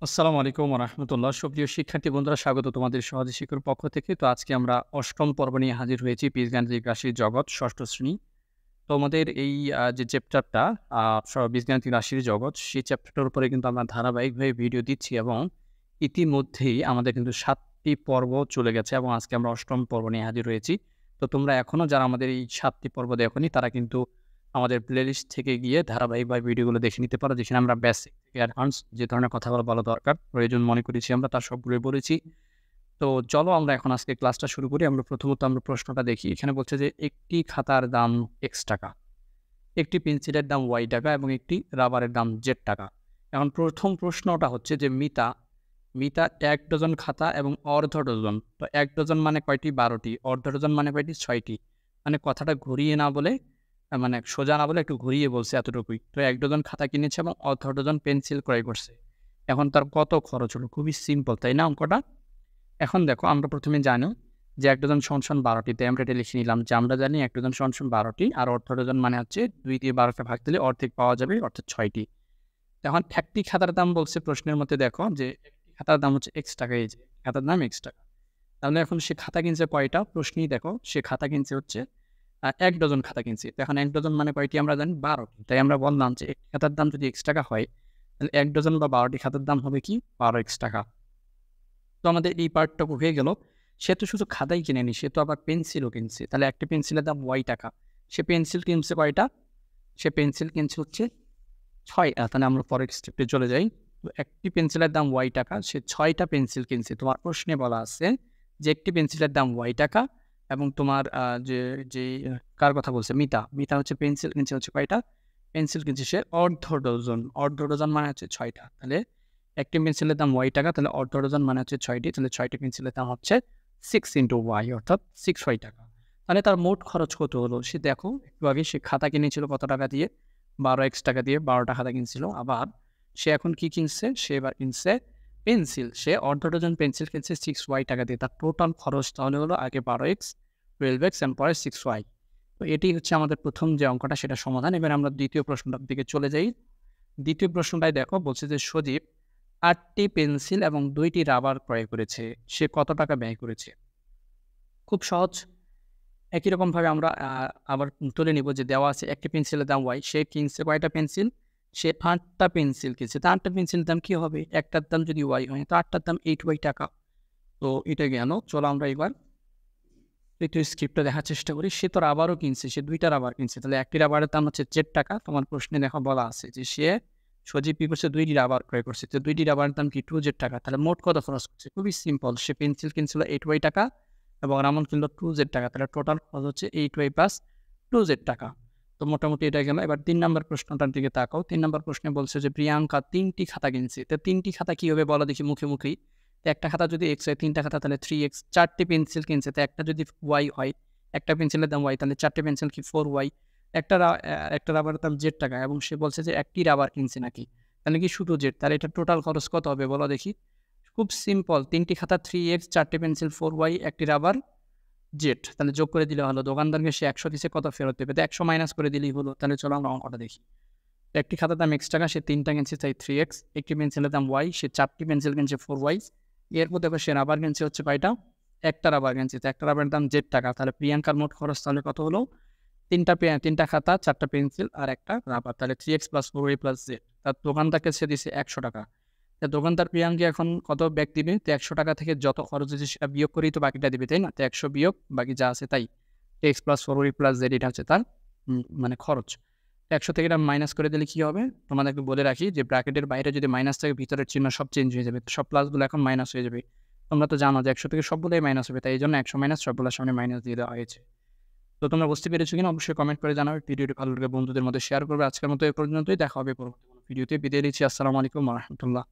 আসসালামু আলাইকুম রাহমাতুল্লাহ। সুপ্রিয় শিক্ষার্থী বন্ধুরা, স্বাগত তোমাদের সহজ শিক্ষার পক্ষ থেকে। তো আজকে আমরা ৮ম পর্ব নিয়ে হাজির হয়েছি, বীজগাণিতিক রাশির জগৎ ৬ষ্ঠ শ্রেণী। তো আমাদের এই যে চ্যাপ্টারটা আ বীজগাণিতিক রাশির জগৎ, সেই চ্যাপ্টারটার উপরে কিন্তু আমরা ধারাবাহিকভাবে ভিডিও দিচ্ছি এবং ইতিমধ্যেই আমাদের কিন্তু ৭ টি পর্ব চলে গেছে এবং আজকে আমরা ৮ম পর্ব নিয়ে হাজির হয়েছি। তো তোমরা এখনো যারা আমাদের এই ৭ টি পর্ব দেখোনি, তারা কিন্তু আমাদের প্লেলিস্ট থেকে গিয়ে ধারাবাহিকভাবে ভিডিওগুলো দেখে নিতে পারো। যেখানে আমরা বেসিক থেকে অ্যাডভান্স যে ধরনের কথাগুলো বলা দরকার, প্রয়োজন মনে করেছি আমরা তার সবগুলোই বলেছি। তো চলো আমরা এখন আজকে ক্লাসটা শুরু করি। প্রথমত আমরা প্রশ্নটা দেখি। এখানে বলছে যে একটি খাতার দাম X টাকা, একটি পেন্সিলের দাম Y টাকা এবং একটি রাবারের দাম Z টাকা। এখন প্রথম প্রশ্নটা হচ্ছে যে মিতা ১ ডজন খাতা এবং অর্ধ ডজন। তো ১ ডজন মানে কয়টি? ১২ টি। অর্ধ ডজন মানে কয়টি? ৬ টি। মানে কথাটা ঘুরিয়ে না বলে মানে সোজা না বলে একটু ঘুরিয়ে বলছে এতটুকুই। তো ১ ডজন খাতা কিনেছে এবং অর্ধ ডজন পেন্সিল ক্রয় করছে। এখন তার কত খরচ হলো? খুবই সিম্পল, তাই না অঙ্কটা? এখন দেখো, আমরা প্রথমে জানি যে ১ ডজন = ১২ টি। তাই আমরা এটা লিখে নিলাম যে আমরা জানি ১ ডজন = ১২ টি আর অর্ধ ডজন মানে হচ্ছে ২ দিয়ে ১২ কে ভাগ দিলে অর্ধেক পাওয়া যাবে, অর্থাৎ ৬ টি। এখন একটি খাতার দাম বলছে প্রশ্নের মধ্যে, দেখো যে একটি খাতার দাম হচ্ছে X টাকা, এই যে খাতার দাম X টাকা। তাহলে এখন সে খাতা কিনছে কয়টা? প্রশ্নেই দেখো সে খাতা কিনছে হচ্ছে ১ ডজন খাতা কিনছে। তো এখন ১ ডজন মানে কয়টি আমরা জানি? ১২ টি। তাই আমরা বললাম যে একটি খাতার দাম যদি X টাকা হয়, তাহলে ১ ডজন বা ১২ টি খাতার দাম হবে কি? ১২X টাকা। তো আমাদের এই পার্টটুকু হয়ে গেল। সে তো শুধু খাতাই কিনেনি, সে তো আবার পেন্সিলও কিনছে। তাহলে একটি পেন্সিলের দাম Y টাকা। সে পেন্সিল কিনছে কয়টা? সে পেন্সিল কিনছে হচ্ছে ৬ টা। তাহলে আমরা পরের স্টেপে চলে যাই। তো একটি পেন্সিলের দাম Y টাকা, সে ৬ টা পেন্সিল কিনছে। তোমার প্রশ্নে বলা আছে যে একটি পেন্সিলের দাম Y টাকা এবং তোমার যে যেই কার কথা বলছে? মিতা হচ্ছে পেন্সিল কিনছে হচ্ছে কয়টা? পেন্সিল কিনছে সে অর্ধ ডজন। অর্ধ ডজন মানে হচ্ছে ৬ টা। তাহলে একটি পেন্সিলের দাম Y টাকা, তাহলে অর্ধ ডজন মানে হচ্ছে ৬ টি। তাহলে ৬ টি পেন্সিলের দাম হচ্ছে 6 Y অর্থাৎ 6Y টাকা। তাহলে তার মোট খরচ কত হলো? সে দেখো, একটু আগে সে খাতা কিনেছিল কত টাকা দিয়ে? ১২X টাকা দিয়ে ১২ টা খাতা কিনছিল। আবার সে এখন কি কিনছে? সে এবার কিনছে পেন্সিল। সে অর্ধ ডজন পেন্সিল কিনছে 6Y টাকা দিয়ে। তার টোটাল খরচ তাহলে হলো আগে ১২X, 12X and পরে 6Y। তো এটি হচ্ছে আমাদের প্রথম যে অঙ্কটা, সেটার সমাধান। এবার আমরা দ্বিতীয় প্রশ্নটার দিকে চলে যাই। দ্বিতীয় প্রশ্নটায় দেখো বলছে যে সজীব ৮ টি পেন্সিল এবং ২ টি রাবার ক্রয় করেছে। সে কত টাকা ব্যয় করেছে? খুব সহজ। একই রকমভাবে আমরা আবার তুলে নিব যে দেওয়া আছে একটি পেন্সিলের দাম Y, সে কিনছে কয়টা পেন্সিল? সে ৮ টা পেন্সিল কিনছে। তো ৮ টা পেন্সিলের দাম কি হবে? একটার দাম যদি Y হয়, তো ৮ টার দাম 8Y টাকা। তো এটা গেল। চলো আমরা এবার তৃতীয় স্ক্রিপ্টটা দেখার চেষ্টা করি। সে তো রাবারও কিনছে, সে ২ টা রাবার কিনছে। তাহলে একটি রাবারের দাম হচ্ছে Z টাকা। তোমার প্রশ্নে দেখো বলা আছে যে সজীব কি করছে? ২ টি রাবার ক্রয় করছে। তো ২ টি রাবারের দাম কি? 2Z টাকা। তাহলে মোট কত খরচ করছে? খুবই সিম্পল। সে পেন্সিল কিনছিল 8Y টাকা এবং রামন কিনল 2Z টাকা। তাহলে টোটাল খরচ হচ্ছে 8Y প্লাস 2Z টাকা। তো মোটামুটি এটা গেল। এবার ৩ নাম্বার প্রশ্নটার দিকে তাকাও। ৩ নাম্বার প্রশ্নে বলছে যে প্রিয়াঙ্কা ৩ টি খাতা কিনছে। তো ৩ টি খাতা কি হবে বলো দেখি মুখেই। তো একটা খাতা যদি X হয়, ৩ টা খাতা তাহলে 3X। ৪ টি পেন্সিল কিনছে। তো একটা যদি Y হয়, একটা পেন্সিলের দাম Y, তাহলে ৪ টি পেন্সিল কি 4Y। একটা রাবারের দাম Z টাকা এবং সে বলছে যে একটি রাবার কিনছে নাকি? তাহলে কি শুধু Z? তাহলে এটার টোটাল খরচ কত হবে বলো দেখি? খুব সিম্পল। ৩ টি খাতা 3X, ৪ টি পেন্সিল 4Y, একটি রাবার Z। তাহলে যোগ করে দিলে হলো। দোকানদারকে সে ১০০ দিছে, কত ফেরত দেবে? তো ১০০ মাইনাস করে দিলেই হলো। তাহলে চলো আমরা অঙ্কটা দেখি। তো একটি খাতার দাম X টাকা, সে ৩ টা কিনছে তাই 3X। একটি পেন্সিলের দাম Y, সে ৪ টি পেন্সিল কিনছে 4Y। এরপর দেখো সে রাবার কিনছে হচ্ছে কয়টা? একটা রাবার কিনছে। তো একটা রাবারের দাম Z টাকা। তাহলে প্রিয়াঙ্কার মোট খরচ তাহলে কত হলো? ৩ টা খাতা, ৪ টা পেন্সিল আর একটা রাবার। তাহলে 3X plus 4Y plus Z। তার দোকানদারকে সে দিছে ১০০ টাকা। তো দোকানদার প্রিয়াঙ্কে এখন কত ব্যাক দিবে? তো ১০০ টাকা থেকে যত খরচ হয়েছে সেটা বিয়োগ করেই তো বাকিটা দিবে, তাই না? তো ১০০ বিয়োগ বাকি যা আছে তাই। X plus 4Y plus Z এটা হচ্ছে তার মানে খরচ। ১০০ থেকে এটা মাইনাস করে দিলে কি হবে? তোমাদেরকে বলে রাখি যে ব্র্যাকেটের বাইরে যদি মাইনাস থাকে, ভিতরের চিহ্ন সব চেঞ্জ হয়ে যাবে। তো সব প্লাসগুলো এখন মাইনাস হয়ে যাবে। তোমরা তো জানো যে ১০০ থেকে সবগুলোই মাইনাস হবে। তাই এইজন্য ১০০ মাইনাস সবগুলোর সামনে মাইনাস দিয়ে দেওয়া হয়েছে। তো তোমরা বুঝতে পেরেছো কিনা অবশ্যই কমেন্ট করে জানাবে। ভিডিওটি ভালো লাগলে বন্ধুদের মধ্যে শেয়ার করবে। আজকের মতো এ পর্যন্তই। দেখা হবে পরবর্তী কোনো ভিডিওতে। বিদায় নিচ্ছি। আসসালামু আলাইকুম ওয়া রাহমাতুল্লাহ।